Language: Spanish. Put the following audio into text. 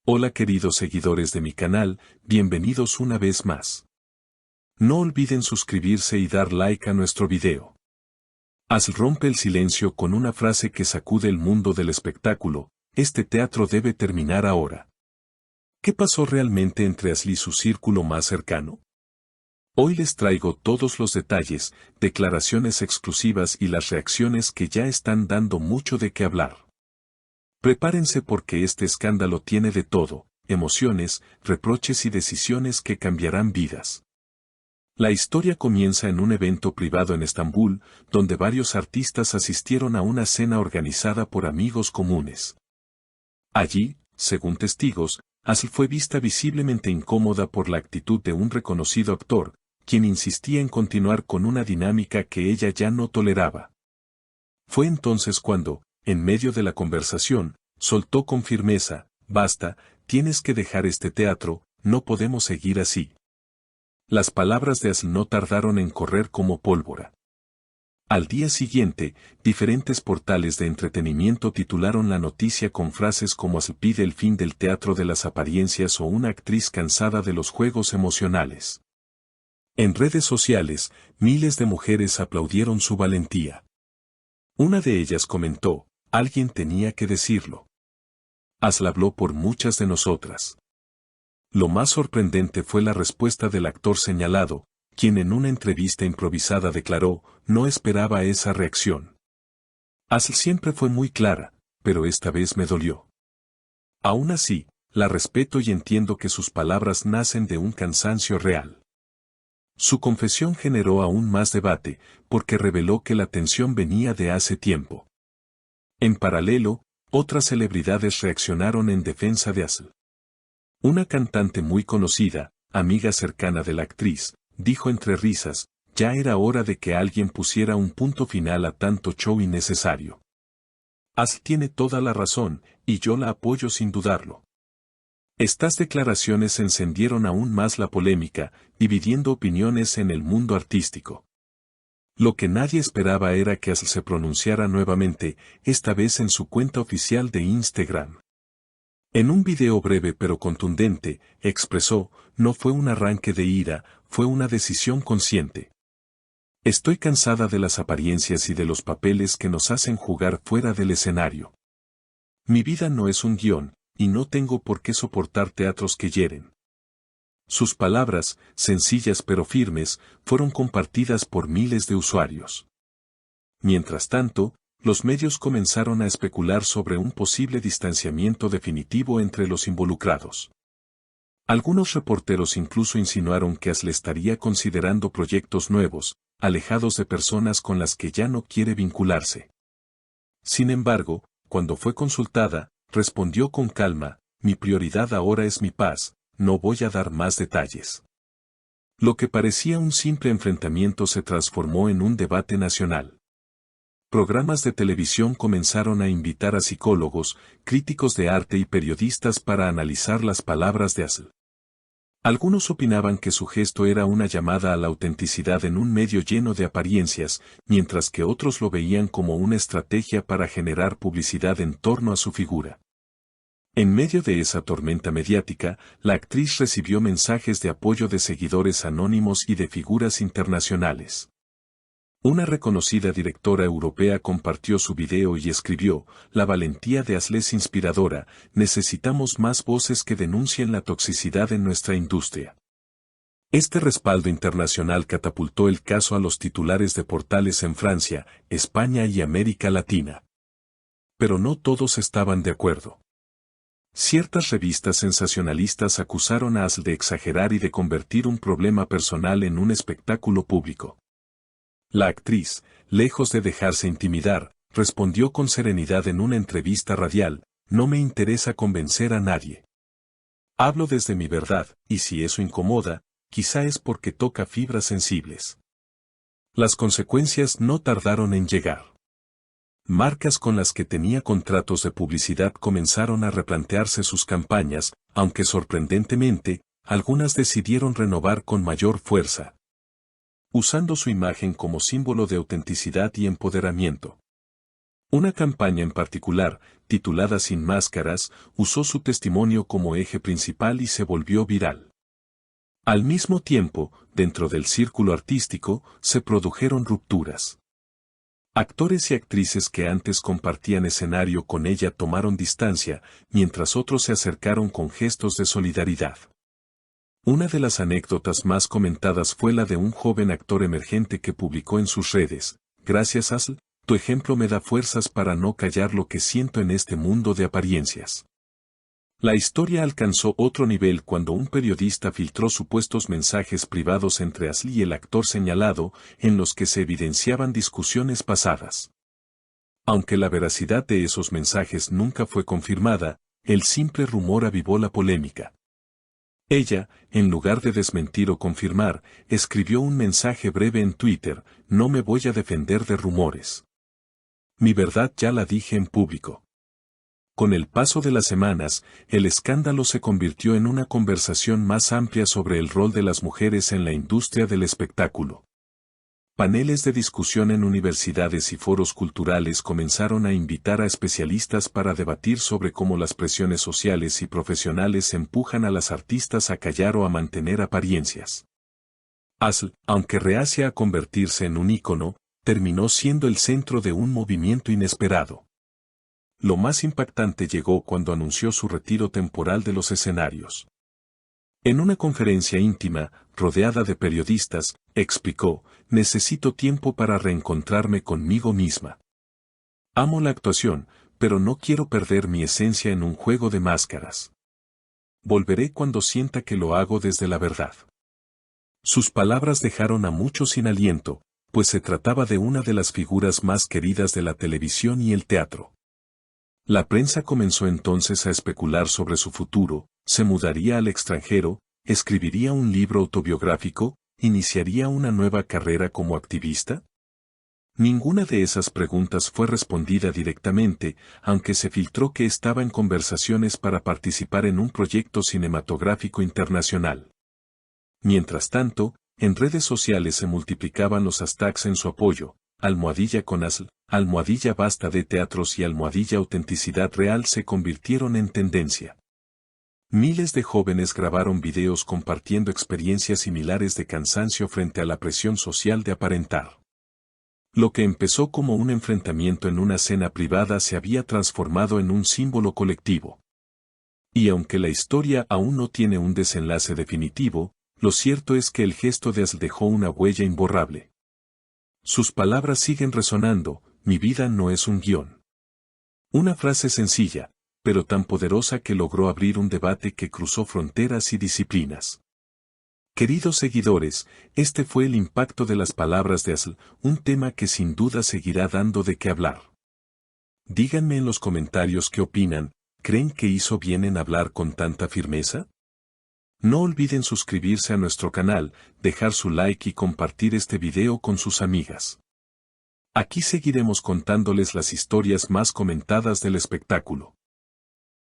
Hola queridos seguidores de mi canal, bienvenidos una vez más. No olviden suscribirse y dar like a nuestro video. Asl rompe el silencio con una frase que sacude el mundo del espectáculo: este teatro debe terminar ahora. ¿Qué pasó realmente entre Asl y su círculo más cercano? Hoy les traigo todos los detalles, declaraciones exclusivas y las reacciones que ya están dando mucho de qué hablar. Prepárense porque este escándalo tiene de todo: emociones, reproches y decisiones que cambiarán vidas. La historia comienza en un evento privado en Estambul, donde varios artistas asistieron a una cena organizada por amigos comunes. Allí, según testigos, Asl fue vista visiblemente incómoda por la actitud de un reconocido actor, quien insistía en continuar con una dinámica que ella ya no toleraba. Fue entonces cuando, en medio de la conversación, soltó con firmeza: basta, tienes que dejar este teatro, no podemos seguir así. Las palabras de Asl no tardaron en correr como pólvora. Al día siguiente, diferentes portales de entretenimiento titularon la noticia con frases como Asl pide el fin del teatro de las apariencias o una actriz cansada de los juegos emocionales. En redes sociales, miles de mujeres aplaudieron su valentía. Una de ellas comentó: alguien tenía que decirlo. Asl habló por muchas de nosotras. Lo más sorprendente fue la respuesta del actor señalado, quien en una entrevista improvisada declaró: no esperaba esa reacción. Asl siempre fue muy clara, pero esta vez me dolió. Aún así, la respeto y entiendo que sus palabras nacen de un cansancio real. Su confesión generó aún más debate, porque reveló que la tensión venía de hace tiempo. En paralelo, otras celebridades reaccionaron en defensa de Asl. Una cantante muy conocida, amiga cercana de la actriz, dijo entre risas: ya era hora de que alguien pusiera un punto final a tanto show innecesario. Asl tiene toda la razón, y yo la apoyo sin dudarlo. Estas declaraciones encendieron aún más la polémica, dividiendo opiniones en el mundo artístico. Lo que nadie esperaba era que Asl se pronunciara nuevamente, esta vez en su cuenta oficial de Instagram. En un video breve pero contundente, expresó: no fue un arranque de ira, fue una decisión consciente. Estoy cansada de las apariencias y de los papeles que nos hacen jugar fuera del escenario. Mi vida no es un guión, y no tengo por qué soportar teatros que hieren. Sus palabras, sencillas pero firmes, fueron compartidas por miles de usuarios. Mientras tanto, los medios comenzaron a especular sobre un posible distanciamiento definitivo entre los involucrados. Algunos reporteros incluso insinuaron que Asl estaría considerando proyectos nuevos, alejados de personas con las que ya no quiere vincularse. Sin embargo, cuando fue consultada, respondió con calma: mi prioridad ahora es mi paz, no voy a dar más detalles. Lo que parecía un simple enfrentamiento se transformó en un debate nacional. Programas de televisión comenzaron a invitar a psicólogos, críticos de arte y periodistas para analizar las palabras de Asl. Algunos opinaban que su gesto era una llamada a la autenticidad en un medio lleno de apariencias, mientras que otros lo veían como una estrategia para generar publicidad en torno a su figura. En medio de esa tormenta mediática, la actriz recibió mensajes de apoyo de seguidores anónimos y de figuras internacionales. Una reconocida directora europea compartió su video y escribió: la valentía de Asl es inspiradora, necesitamos más voces que denuncien la toxicidad en nuestra industria. Este respaldo internacional catapultó el caso a los titulares de portales en Francia, España y América Latina. Pero no todos estaban de acuerdo. Ciertas revistas sensacionalistas acusaron a Asl de exagerar y de convertir un problema personal en un espectáculo público. La actriz, lejos de dejarse intimidar, respondió con serenidad en una entrevista radial: no me interesa convencer a nadie. Hablo desde mi verdad, y si eso incomoda, quizá es porque toca fibras sensibles. Las consecuencias no tardaron en llegar. Marcas con las que tenía contratos de publicidad comenzaron a replantearse sus campañas, aunque sorprendentemente, algunas decidieron renovar con mayor fuerza, usando su imagen como símbolo de autenticidad y empoderamiento. Una campaña en particular, titulada Sin Máscaras, usó su testimonio como eje principal y se volvió viral. Al mismo tiempo, dentro del círculo artístico, se produjeron rupturas. Actores y actrices que antes compartían escenario con ella tomaron distancia, mientras otros se acercaron con gestos de solidaridad. Una de las anécdotas más comentadas fue la de un joven actor emergente que publicó en sus redes: "Gracias Asl, tu ejemplo me da fuerzas para no callar lo que siento en este mundo de apariencias". La historia alcanzó otro nivel cuando un periodista filtró supuestos mensajes privados entre Asl y el actor señalado, en los que se evidenciaban discusiones pasadas. Aunque la veracidad de esos mensajes nunca fue confirmada, el simple rumor avivó la polémica. Ella, en lugar de desmentir o confirmar, escribió un mensaje breve en Twitter: "No me voy a defender de rumores. Mi verdad ya la dije en público". Con el paso de las semanas, el escándalo se convirtió en una conversación más amplia sobre el rol de las mujeres en la industria del espectáculo. Paneles de discusión en universidades y foros culturales comenzaron a invitar a especialistas para debatir sobre cómo las presiones sociales y profesionales empujan a las artistas a callar o a mantener apariencias. Asl, aunque reacia a convertirse en un ícono, terminó siendo el centro de un movimiento inesperado. Lo más impactante llegó cuando anunció su retiro temporal de los escenarios. En una conferencia íntima, rodeada de periodistas, explicó: "Necesito tiempo para reencontrarme conmigo misma. Amo la actuación, pero no quiero perder mi esencia en un juego de máscaras. Volveré cuando sienta que lo hago desde la verdad". Sus palabras dejaron a muchos sin aliento, pues se trataba de una de las figuras más queridas de la televisión y el teatro. La prensa comenzó entonces a especular sobre su futuro: ¿se mudaría al extranjero, escribiría un libro autobiográfico, iniciaría una nueva carrera como activista? Ninguna de esas preguntas fue respondida directamente, aunque se filtró que estaba en conversaciones para participar en un proyecto cinematográfico internacional. Mientras tanto, en redes sociales se multiplicaban los hashtags en su apoyo: #ConAsl, #Basta de Teatros y #Autenticidad Real se convirtieron en tendencia. Miles de jóvenes grabaron videos compartiendo experiencias similares de cansancio frente a la presión social de aparentar. Lo que empezó como un enfrentamiento en una cena privada se había transformado en un símbolo colectivo. Y aunque la historia aún no tiene un desenlace definitivo, lo cierto es que el gesto de Asl dejó una huella imborrable. Sus palabras siguen resonando: "Mi vida no es un guión". Una frase sencilla, pero tan poderosa que logró abrir un debate que cruzó fronteras y disciplinas. Queridos seguidores, este fue el impacto de las palabras de Asl, un tema que sin duda seguirá dando de qué hablar. Díganme en los comentarios qué opinan: ¿creen que hizo bien en hablar con tanta firmeza? No olviden suscribirse a nuestro canal, dejar su like y compartir este video con sus amigas. Aquí seguiremos contándoles las historias más comentadas del espectáculo.